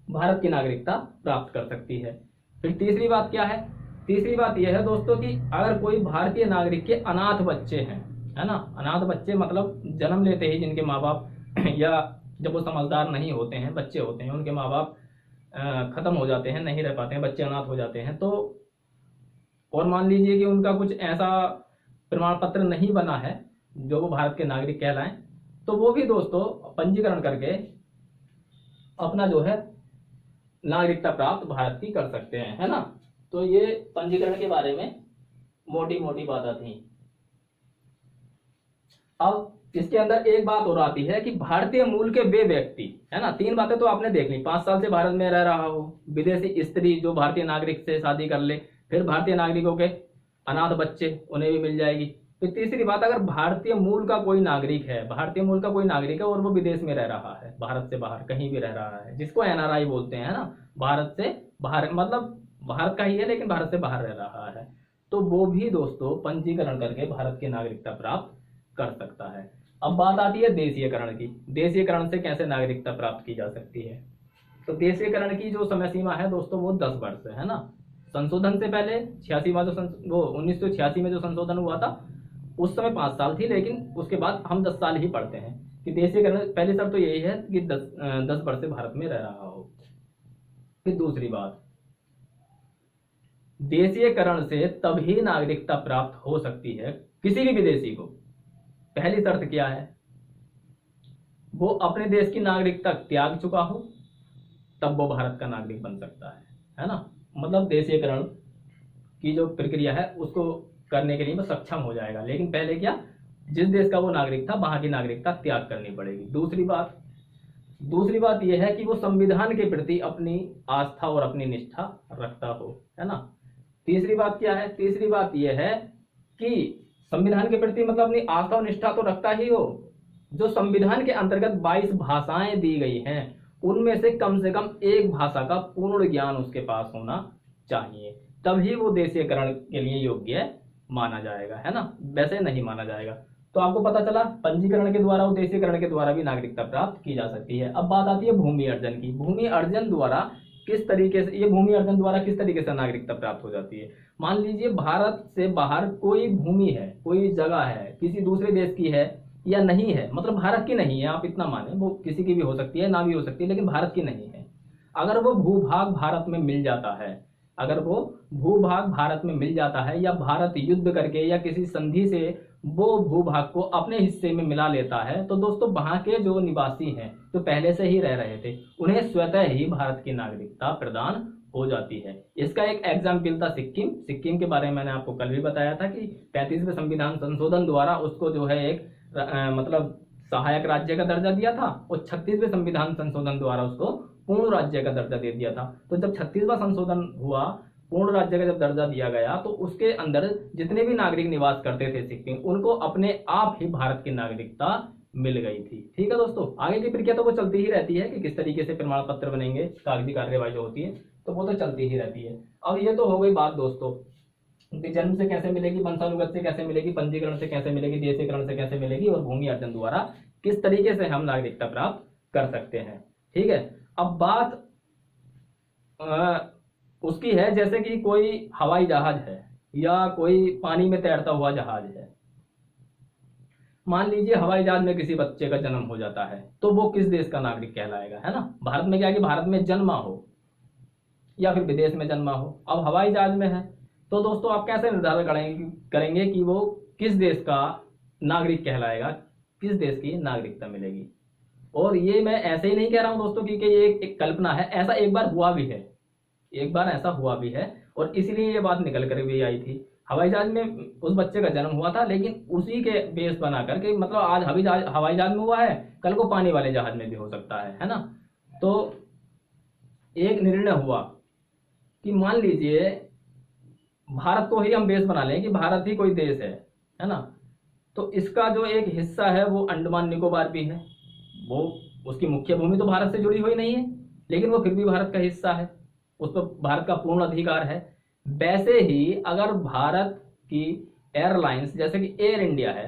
भारत की नागरिकता प्राप्त कर सकती है। फिर तीसरी बात क्या है, तीसरी बात यह है दोस्तों कि अगर कोई भारतीय नागरिक के अनाथ बच्चे हैं, है ना, अनाथ बच्चे मतलब जन्म लेते ही जिनके माँ बाप या जब वो समझदार नहीं होते हैं, बच्चे होते हैं, उनके माँ बाप खत्म हो जाते हैं, नहीं रह पाते हैं, बच्चे अनाथ हो जाते हैं, तो और मान लीजिए कि उनका कुछ ऐसा प्रमाण पत्र नहीं बना है जो वो भारत के नागरिक कहलाएं, तो वो भी दोस्तों पंजीकरण करके अपना जो है नागरिकता प्राप्त भारत की कर सकते हैं, है ना। तो ये पंजीकरण के बारे में मोटी मोटी बातें थी। अब इसके अंदर एक बात और आती है कि भारतीय मूल के वे व्यक्ति, है ना, 3 बातें तो आपने देख ली, 5 साल से भारत में रह रहा हो, विदेशी स्त्री जो भारतीय नागरिक से शादी कर ले, फिर भारतीय नागरिकों के अनाथ बच्चे उन्हें भी मिल जाएगी, फिर तीसरी बात, अगर भारतीय मूल का कोई नागरिक है, भारतीय मूल का कोई नागरिक है और वो विदेश में रह रहा है, भारत से बाहर कहीं भी रह रहा है, जिसको एनआरआई बोलते हैं ना, भारत से बाहर मतलब भारत का ही है लेकिन भारत से बाहर रह रहा है, तो वो भी दोस्तों पंजीकरण करके भारत की नागरिकता प्राप्त कर सकता है। अब बात आती है देशीयकरण की। देशीयकरण से कैसे नागरिकता प्राप्त की जा सकती है? तो देशीयकरण की जो समय सीमा है दोस्तों वो 10 वर्ष है ना। संशोधन से पहले 86 में वो 1986 में जो संशोधन हुआ था उस समय 5 साल थी, लेकिन उसके बाद हम 10 साल ही पढ़ते हैं कि देशीयकरण। पहली शर्त तो यही है कि 10 वर्ष से भारत में रह रहा हो। फिर दूसरी बात, देशीयकरण से तभी नागरिकता प्राप्त हो सकती है किसी भी विदेशी को। पहली शर्त क्या है? वो अपने देश की नागरिकता त्याग चुका हो, तब वो भारत का नागरिक बन सकता है ना। मतलब देशीयकरण की जो प्रक्रिया है उसको करने के लिए वो सक्षम हो जाएगा, लेकिन पहले क्या, जिस देश का वो नागरिक था वहां की नागरिकता त्याग करनी पड़ेगी। दूसरी बात यह है कि वो संविधान के प्रति अपनी आस्था और अपनी निष्ठा रखता हो, है ना। तीसरी बात क्या है? तीसरी बात यह है कि संविधान के प्रति मतलब अपनी आस्था और निष्ठा तो रखता ही हो, जो संविधान के अंतर्गत 22 भाषाएं दी गई हैं उनमें से कम एक भाषा का पूर्ण ज्ञान उसके पास होना चाहिए, तभी वो देशीयकरण के लिए योग्य माना जाएगा, है ना, वैसे नहीं माना जाएगा। तो आपको पता चला पंजीकरण के द्वारा और देशीयकरण के द्वारा भी नागरिकता प्राप्त की जा सकती है। अब बात आती है भूमि अर्जन की। भूमि अर्जन द्वारा किस तरीके से नागरिकता प्राप्त हो जाती है? मान लीजिए भारत से बाहर कोई भूमि है, कोई जगह है, किसी दूसरे देश की है या नहीं है, मतलब भारत की नहीं है, आप इतना माने, वो किसी की भी हो सकती है, ना भी हो सकती है, लेकिन भारत की नहीं है। अगर वो भूभाग भारत में मिल जाता है, अगर वो भूभाग भारत में मिल जाता है या भारत युद्ध करके या किसी संधि से वो भूभाग को अपने हिस्से में मिला लेता है, तो दोस्तों वहां के जो निवासी हैं, जो पहले से ही रह रहे थे, उन्हें स्वतः ही भारत की नागरिकता प्रदान हो जाती है। इसका एक एग्जाम्पल था सिक्किम के बारे में मैंने आपको कल भी बताया था कि 35वें संविधान संशोधन द्वारा उसको जो है एक मतलब सहायक राज्य का दर्जा दिया था और 36वें संविधान संशोधन द्वारा उसको पूर्ण राज्य का दर्जा दे दिया था। तो जब 36वां संशोधन हुआ, पूर्ण राज्य का जब दर्जा दिया गया, तो उसके अंदर जितने भी नागरिक निवास करते थे सिक्किम, उनको अपने आप ही भारत की नागरिकता मिल गई थी। ठीक है दोस्तों, आगे की प्रक्रिया तो वो चलती ही रहती है कि किस तरीके से प्रमाण पत्र बनेंगे, कागजी कार्यवाही जो होती है तो वो तो चलती ही रहती है। अब ये तो हो गई बात दोस्तों जन्म से कैसे मिलेगी, वंशानुगत से कैसे मिलेगी, पंजीकरण से कैसे मिलेगी, देशीकरण से कैसे मिलेगी और भूमि अर्जन द्वारा किस तरीके से हम नागरिकता प्राप्त कर सकते हैं। ठीक है, अब बात उसकी है जैसे कि कोई हवाई जहाज है या कोई पानी में तैरता हुआ जहाज है। मान लीजिए हवाई जहाज में किसी बच्चे का जन्म हो जाता है, तो वो किस देश का नागरिक कहलाएगा, है ना। भारत में क्या है कि भारत में जन्मा हो या फिर विदेश में जन्मा हो। अब हवाई जहाज में है तो दोस्तों आप कैसे निर्धारण करेंगे कि वो किस देश का नागरिक कहलाएगा, किस देश की नागरिकता मिलेगी। और ये मैं ऐसे ही नहीं कह रहा हूं दोस्तों क्योंकि ये एक कल्पना है, ऐसा एक बार हुआ भी है, एक बार ऐसा हुआ भी है और इसलिए ये बात निकल कर भी आई थी। हवाई जहाज में उस बच्चे का जन्म हुआ था, लेकिन उसी के बेस बना करके मतलब आज हवाई जहाज में हुआ है, कल को पानी वाले जहाज में भी हो सकता है ना। तो एक निर्णय हुआ कि मान लीजिए भारत को ही हम बेस बना लें कि भारत ही कोई देश है ना। तो इसका जो एक हिस्सा है वो अंडमान निकोबार भी है, वो उसकी मुख्य भूमि तो भारत से जुड़ी हुई नहीं है, लेकिन वो फिर भी भारत का हिस्सा है, उस पर भारत का पूर्ण अधिकार है। वैसे ही अगर भारत की एयरलाइंस जैसे कि एयर इंडिया है,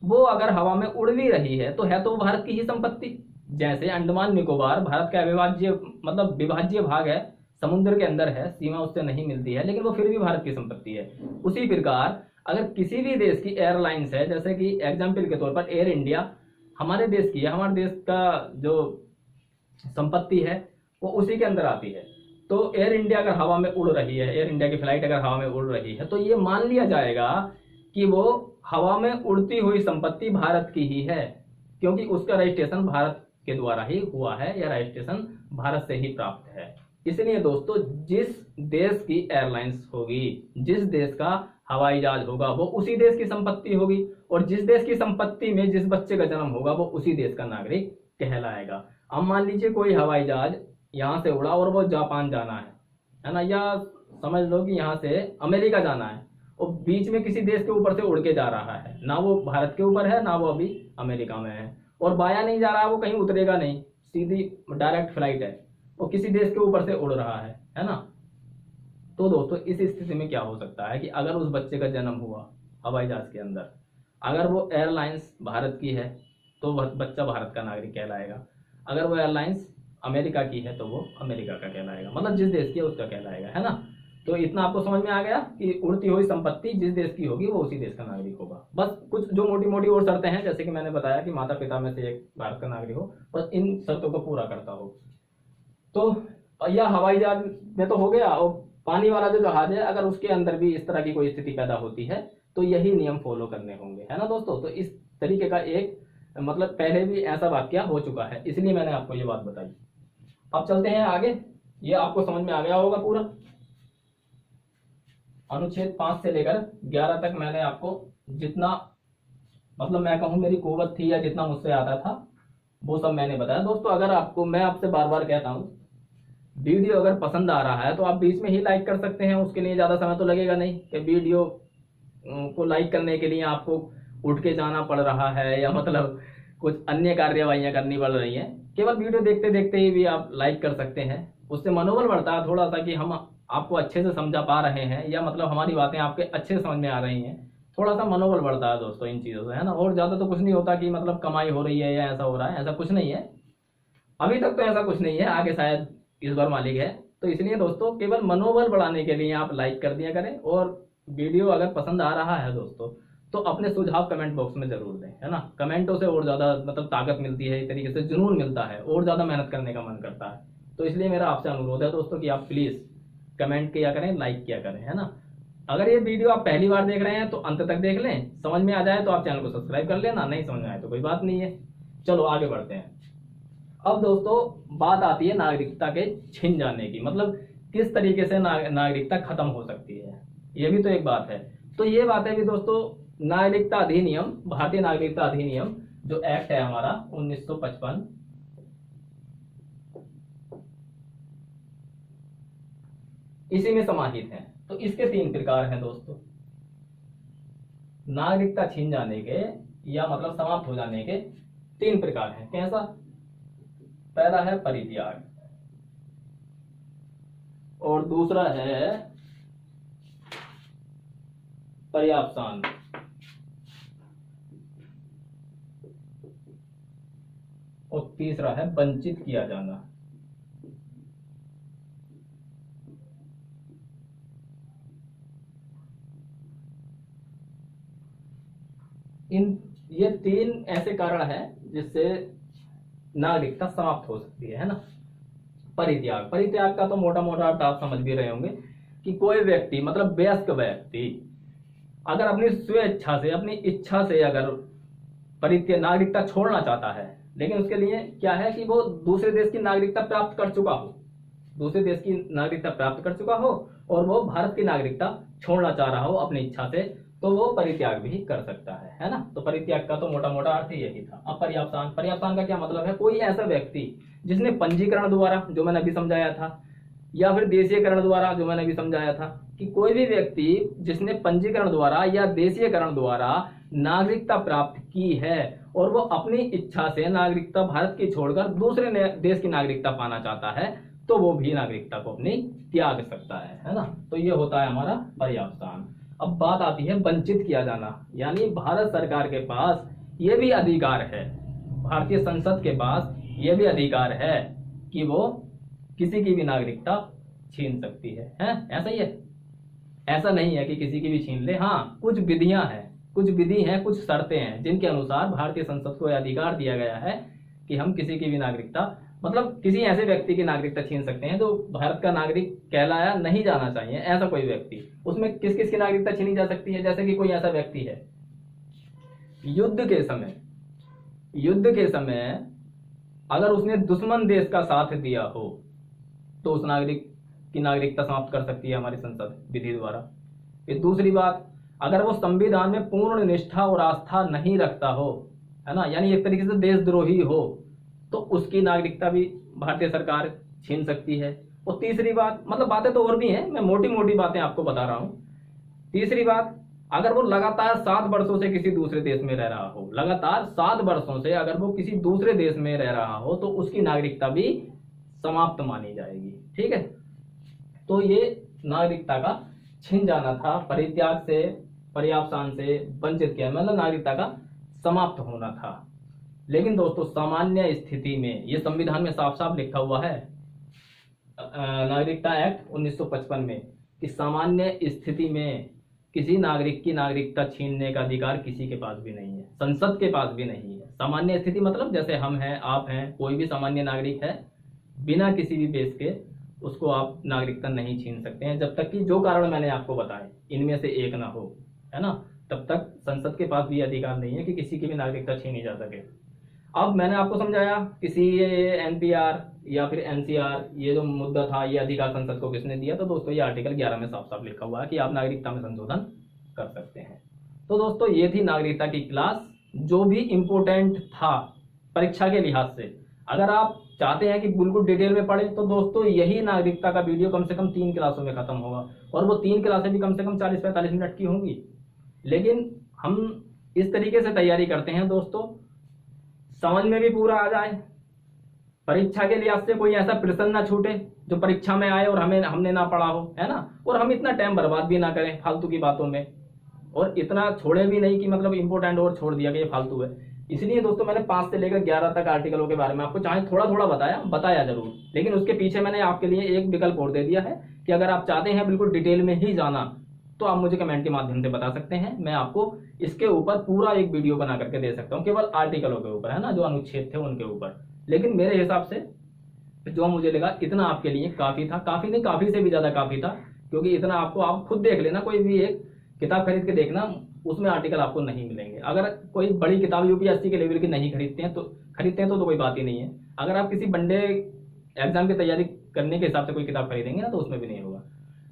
वो अगर हवा में उड़ भी रही है तो है तो भारत की ही संपत्ति। जैसे अंडमान निकोबार भारत का अविभाज्य मतलब विभाज्य भाग है, समुद्र के अंदर है, सीमा उससे नहीं मिलती है, लेकिन वो फिर भी भारत की संपत्ति है। उसी प्रकार अगर किसी भी देश की एयरलाइंस है, जैसे कि एग्जाम्पल के तौर पर एयर इंडिया हमारे देश की है, हमारे देश का जो संपत्ति है वो उसी के अंदर आती है। तो एयर इंडिया अगर हवा में उड़ रही है, एयर इंडिया की फ्लाइट अगर हवा में उड़ रही है, तो ये मान लिया जाएगा कि वो हवा में उड़ती हुई संपत्ति भारत की ही है, क्योंकि उसका रजिस्ट्रेशन भारत के द्वारा ही हुआ है या रजिस्ट्रेशन भारत से ही प्राप्त है। इसलिए दोस्तों जिस देश की एयरलाइंस होगी, जिस देश का हवाई जहाज होगा, वो उसी देश की संपत्ति होगी और जिस देश की संपत्ति में जिस बच्चे का जन्म होगा वो उसी देश का नागरिक कहलाएगा। अब मान लीजिए कोई हवाई जहाज यहाँ से उड़ा और वो जापान जाना है ना, या समझ लो कि यहाँ से अमेरिका जाना है और बीच में किसी देश के ऊपर से उड़ के जा रहा है, ना वो भारत के ऊपर है ना वो अभी अमेरिका में है, और बाया नहीं जा रहा, वो कहीं उतरेगा नहीं, सीधी डायरेक्ट फ्लाइट है, वो किसी देश के ऊपर से उड़ रहा है ना। तो दोस्तों इस स्थिति में क्या हो सकता है कि अगर उस बच्चे का जन्म हुआ हवाई जहाज के अंदर, अगर वो एयरलाइंस भारत की है तो वह बच्चा भारत का नागरिक कहलाएगा, अगर वो एयरलाइंस अमेरिका की है तो वो अमेरिका का कहलाएगा, मतलब जिस देश की है उसका कहलाएगा, है ना। तो इतना आपको समझ में आ गया कि उड़ती हुई संपत्ति जिस देश की होगी वो उसी देश का नागरिक होगा। बस कुछ जो मोटी मोटी और शर्तें हैं, जैसे कि मैंने बताया कि माता पिता में से एक भारत का नागरिक हो, बस इन शर्तों को पूरा करता हो। तो यह हवाई जहाज में तो हो गया, और पानी वाला जो जहाज है अगर उसके अंदर भी इस तरह की कोई स्थिति पैदा होती है तो यही नियम फॉलो करने होंगे, है ना दोस्तों। तो इस तरीके का एक मतलब पहले भी ऐसा वाक्य हो चुका है, इसलिए मैंने आपको ये बात बताई। अब चलते हैं आगे, ये आपको समझ में आ गया होगा पूरा। अनुच्छेद 5 से लेकर 11 तक मैंने आपको जितना मतलब मैं कहूँ मेरी कुव्वत थी या जितना मुझसे आता था वो सब मैंने बताया। दोस्तों अगर आपको, मैं आपसे बार बार कहता हूँ, वीडियो अगर पसंद आ रहा है तो आप बीच में ही लाइक कर सकते हैं, उसके लिए ज़्यादा समय तो लगेगा नहीं कि वीडियो को लाइक करने के लिए आपको उठ के जाना पड़ रहा है या मतलब कुछ अन्य कार्यवाहियाँ करनी पड़ रही हैं। केवल वीडियो देखते देखते ही भी आप लाइक कर सकते हैं, उससे मनोबल बढ़ता है थोड़ा सा कि हम आपको अच्छे से समझा पा रहे हैं, या मतलब हमारी बातें आपके अच्छे से समझ में आ रही हैं, थोड़ा सा मनोबल बढ़ता है दोस्तों इन चीज़ों से, है ना। और ज़्यादा तो कुछ नहीं होता कि मतलब कमाई हो रही है या ऐसा हो रहा है, ऐसा कुछ नहीं है, अभी तक तो ऐसा कुछ नहीं है, आगे शायद इस बार मालिक है। तो इसलिए दोस्तों केवल मनोबल बढ़ाने के लिए आप लाइक कर दिया करें, और वीडियो अगर पसंद आ रहा है दोस्तों तो अपने सुझाव कमेंट बॉक्स में जरूर दें, है ना। कमेंटों से और ज़्यादा मतलब ताकत मिलती है, एक तरीके से जुनून मिलता है और ज़्यादा मेहनत करने का मन करता है। तो इसलिए मेरा आपसे अनुरोध है दोस्तों कि आप प्लीज़ कमेंट किया करें, लाइक किया करें, है ना। अगर ये वीडियो आप पहली बार देख रहे हैं तो अंत तक देख लें, समझ में आ जाए तो आप चैनल को सब्सक्राइब कर लेना, नहीं समझ में आए तो कोई बात नहीं है। चलो आगे बढ़ते हैं। अब दोस्तों बात आती है नागरिकता के छिन जाने की, मतलब किस तरीके से नागरिकता खत्म हो सकती है, ये भी तो एक बात है। तो ये बात है भी दोस्तों, नागरिकता अधिनियम, भारतीय नागरिकता अधिनियम जो एक्ट है हमारा 1955, इसी में समाहित है। तो इसके 3 प्रकार हैं दोस्तों, नागरिकता छीन जाने के या मतलब समाप्त हो जाने के 3 प्रकार हैं। कैसा? पहला है परित्याग, और दूसरा है पर्यावसान, और तीसरा है वंचित किया जाना। ये 3 ऐसे कारण हैं जिससे नागरिकता समाप्त हो सकती है ना। परित्याग, परित्याग का तो मोटा मोटा आप समझ भी रहे होंगे कि कोई व्यक्ति मतलब वयस्क व्यक्ति अगर अपनी स्वेच्छा से, अपनी इच्छा से अगर परित्याग नागरिकता छोड़ना चाहता है, लेकिन उसके लिए क्या है कि वो दूसरे देश की नागरिकता प्राप्त कर चुका हो, दूसरे देश की नागरिकता प्राप्त कर चुका हो और वो भारत की नागरिकता छोड़ना चाह रहा हो अपनी इच्छा से, तो वो परित्याग भी कर सकता है ना। तो परित्याग का तो मोटा मोटा अर्थ यही था। अब पर्यावसान, पर्यावसान का क्या मतलब है? कोई ऐसा व्यक्ति जिसने पंजीकरण द्वारा, जो मैंने अभी समझाया था, या फिर देशीयकरण द्वारा, जो मैंने अभी समझाया था, कि कोई भी व्यक्ति जिसने पंजीकरण द्वारा या देशीयकरण द्वारा नागरिकता प्राप्त की है और वो अपनी इच्छा से नागरिकता भारत की छोड़कर दूसरे देश की नागरिकता पाना चाहता है, तो वो भी नागरिकता को अपनी त्याग सकता है ना। तो ये होता है हमारा पर्यावसान। अब बात आती है वंचित किया जाना, यानी भारत सरकार के पास ये भी अधिकार है, भारतीय संसद के पास ये भी अधिकार है कि वो किसी की भी नागरिकता छीन सकती है, ऐसा ही है। ऐसा नहीं है कि किसी की भी छीन ले, हाँ कुछ विधियां हैं, कुछ विधि हैं, कुछ शर्तें हैं जिनके अनुसार भारतीय संसद को यह अधिकार दिया गया है कि हम किसी की भी नागरिकता, मतलब किसी ऐसे व्यक्ति की नागरिकता छीन सकते हैं जो भारत का नागरिक कहलाया नहीं जाना चाहिए, ऐसा कोई व्यक्ति। उसमें किस किस की नागरिकता छीनी जा सकती है? जैसे कि कोई ऐसा व्यक्ति है युद्ध के समय अगर उसने दुश्मन देश का साथ दिया हो तो उस नागरिक की नागरिकता समाप्त कर सकती है हमारी संसद विधि द्वारा। फिर दूसरी बात, अगर वो संविधान में पूर्ण निष्ठा और आस्था नहीं रखता हो, है ना, यानी एक तरीके से देशद्रोही हो, तो उसकी नागरिकता भी भारतीय सरकार छीन सकती है। और तीसरी बात, मतलब बातें तो और भी हैं, मैं मोटी मोटी बातें आपको बता रहा हूं, तीसरी बात, अगर वो लगातार 7 वर्षों से किसी दूसरे देश में रह रहा हो, लगातार 7 वर्षों से अगर वो किसी दूसरे देश में रह रहा हो तो उसकी नागरिकता भी समाप्त मानी जाएगी। ठीक है, तो ये नागरिकता का छिन जाना था, परित्याग से, पर्यावसान से वंचित किया, मतलब नागरिकता का समाप्त होना था। लेकिन दोस्तों सामान्य स्थिति में, ये संविधान में साफ साफ लिखा हुआ है नागरिकता एक्ट 1955 में, कि सामान्य स्थिति में किसी नागरिक की नागरिकता छीनने का अधिकार किसी के पास भी नहीं है, संसद के पास भी नहीं है। सामान्य स्थिति मतलब जैसे हम हैं, आप हैं, कोई भी सामान्य नागरिक है, बिना किसी भी बेस के उसको आप नागरिकता नहीं छीन सकते हैं, जब तक कि जो कारण मैंने आपको बताए इनमें से एक ना हो, है ना, तब तक संसद के पास भी अधिकार नहीं है कि किसी की भी नागरिकता छीनी जा सके। अब मैंने आपको समझाया किसी एनपीआर या फिर एनसीआर, ये जो मुद्दा था, ये अधिकार संसद को किसने दिया, तो दोस्तों ये आर्टिकल 11 में साफ साफ लिखा हुआ है कि आप नागरिकता में संशोधन कर सकते हैं। तो दोस्तों ये थी नागरिकता की क्लास, जो भी इम्पोर्टेंट था परीक्षा के लिहाज से। अगर आप चाहते हैं कि बिल्कुल डिटेल में पढ़े तो दोस्तों यही नागरिकता का वीडियो कम से कम 3 क्लासों में खत्म होगा, और वो 3 क्लासें भी कम से कम 40-45 मिनट की होंगी। लेकिन हम इस तरीके से तैयारी करते हैं दोस्तों, समझ में भी पूरा आ जाए, परीक्षा के लिहाज से कोई ऐसा प्रश्न ना छूटे जो परीक्षा में आए और हमने ना पढ़ा हो, है ना, और हम इतना टाइम बर्बाद भी ना करें फालतू की बातों में, और इतना छोड़े भी नहीं कि मतलब इंपॉर्टेंट और छोड़ दिया कि ये फालतू है। इसलिए दोस्तों मैंने 5 से लेकर 11 तक आर्टिकलों के बारे में आपको चाहे थोड़ा थोड़ा बताया जरूर, लेकिन उसके पीछे मैंने आपके लिए एक विकल्प और दे दिया है कि अगर आप चाहते हैं बिल्कुल डिटेल में ही जाना तो आप मुझे कमेंट के माध्यम से बता सकते हैं, मैं आपको इसके ऊपर पूरा एक वीडियो बना करके दे सकता हूँ, केवल आर्टिकलों के ऊपर, है ना, जो अनुच्छेद थे उनके ऊपर। लेकिन मेरे हिसाब से जो मुझे लगा इतना आपके लिए काफी था, काफी नहीं, काफी से भी ज्यादा काफी था, क्योंकि इतना आपको, आप खुद देख लेना, कोई भी एक किताब खरीद के देखना, उसमें आर्टिकल आपको नहीं मिलेंगे। अगर कोई बड़ी किताब यूपीएससी के लेवल की नहीं खरीदते हैं तो कोई बात ही नहीं है। अगर आप किसी वनडे एग्जाम की तैयारी करने के हिसाब से कोई किताब खरीदेंगे ना तो उसमें भी नहीं होगा।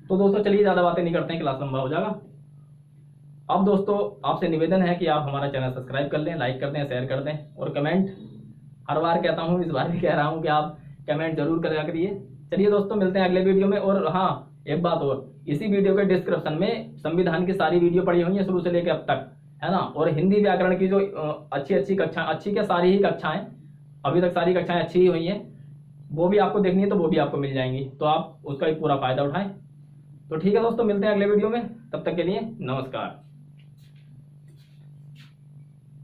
तो दोस्तों चलिए ज्यादा बातें नहीं करते हैं, क्लास लंबा हो जाएगा। अब दोस्तों आपसे निवेदन है कि आप हमारा चैनल सब्सक्राइब कर लें, लाइक कर दें, शेयर कर दें, और कमेंट, हर बार कहता हूं इस बार भी कह रहा हूं कि आप कमेंट जरूर करा करिए। चलिए दोस्तों मिलते हैं अगले वीडियो में। और हाँ, एक बात और, इसी वीडियो के डिस्क्रिप्शन में संविधान की सारी वीडियो पड़ी हुई है शुरू से लेकर अब तक, है ना, और हिंदी व्याकरण की जो अच्छी कक्षा, अच्छी क्या सारी ही कक्षाएं, अभी तक सारी कक्षाएं अच्छी ही हुई हैं, वो भी आपको देखनी है तो वो भी आपको मिल जाएंगी, तो आप उसका भी पूरा फायदा उठाएं। तो ठीक है दोस्तों, मिलते हैं अगले वीडियो में, तब तक के लिए नमस्कार।